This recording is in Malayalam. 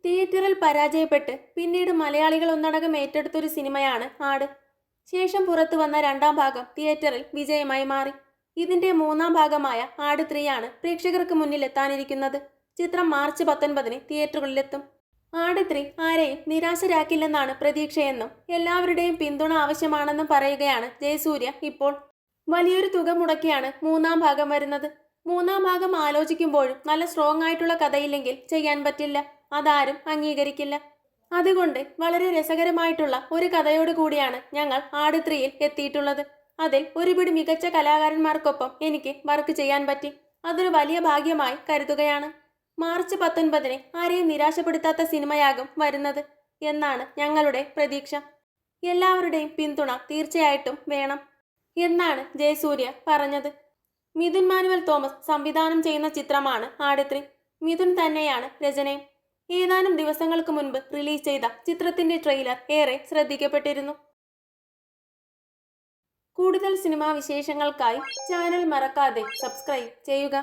തിയേറ്ററിൽ പരാജയപ്പെട്ട് പിന്നീട് മലയാളികൾ ഒന്നടങ്കം ഏറ്റെടുത്തൊരു സിനിമയാണ് ആട്. ശേഷം പുറത്തു വന്ന രണ്ടാം ഭാഗം തിയേറ്ററിൽ വിജയമായി മാറി. ഇതിന്റെ മൂന്നാം ഭാഗമായ ആട് 3 ആണ് പ്രേക്ഷകർക്ക് മുന്നിൽ എത്താനിരിക്കുന്നത്. ചിത്രം മാർച്ച് 19 തിയേറ്ററുകളിലെത്തും. ആട് 3 ആരെയും നിരാശരാക്കില്ലെന്നാണ് പ്രതീക്ഷയെന്നും എല്ലാവരുടെയും പിന്തുണ ആവശ്യമാണെന്നും പറയുകയാണ് ജയസൂര്യ ഇപ്പോൾ. വലിയൊരു തുക മുടക്കിയാണ് മൂന്നാം ഭാഗം വരുന്നത്. മൂന്നാം ഭാഗം ആലോചിക്കുമ്പോഴും നല്ല സ്ട്രോങ് ആയിട്ടുള്ള കഥയില്ലെങ്കിൽ ചെയ്യാൻ പറ്റില്ല. അതാരും അംഗീകരിക്കില്ല. അതുകൊണ്ട് വളരെ രസകരമായിട്ടുള്ള ഒരു കഥയോട് കൂടിയാണ് ഞങ്ങൾ ആട് 3-യിൽ എത്തിയിട്ടുള്ളത്. അതിൽ ഒരുപിടി മികച്ച കലാകാരന്മാർക്കൊപ്പം എനിക്ക് വർക്ക് ചെയ്യാൻ പറ്റി. അതൊരു വലിയ ഭാഗ്യമായി കരുതുകയാണ്. മാർച്ച് 19 ആരെയും നിരാശപ്പെടുത്താത്ത സിനിമയാകും വരുന്നത് എന്നാണ് ഞങ്ങളുടെ പ്രതീക്ഷ. എല്ലാവരുടെയും പിന്തുണ തീർച്ചയായിട്ടും വേണം എന്നാണ് ജയസൂര്യ പറഞ്ഞത്. മിഥുൻ മാനുവൽ തോമസ് സംവിധാനം ചെയ്യുന്ന ചിത്രമാണ് ആട് 3. മിഥുൻ തന്നെയാണ് രചനയും. ഏതാനും ദിവസങ്ങൾക്ക് മുൻപ് റിലീസ് ചെയ്ത ചിത്രത്തിന്റെ ട്രെയിലർ ഏറെ ശ്രദ്ധിക്കപ്പെട്ടിരുന്നു. കൂടുതൽ സിനിമാ വിശേഷങ്ങൾക്കായി ചാനൽ മറക്കാതെ സബ്സ്ക്രൈബ് ചെയ്യുക.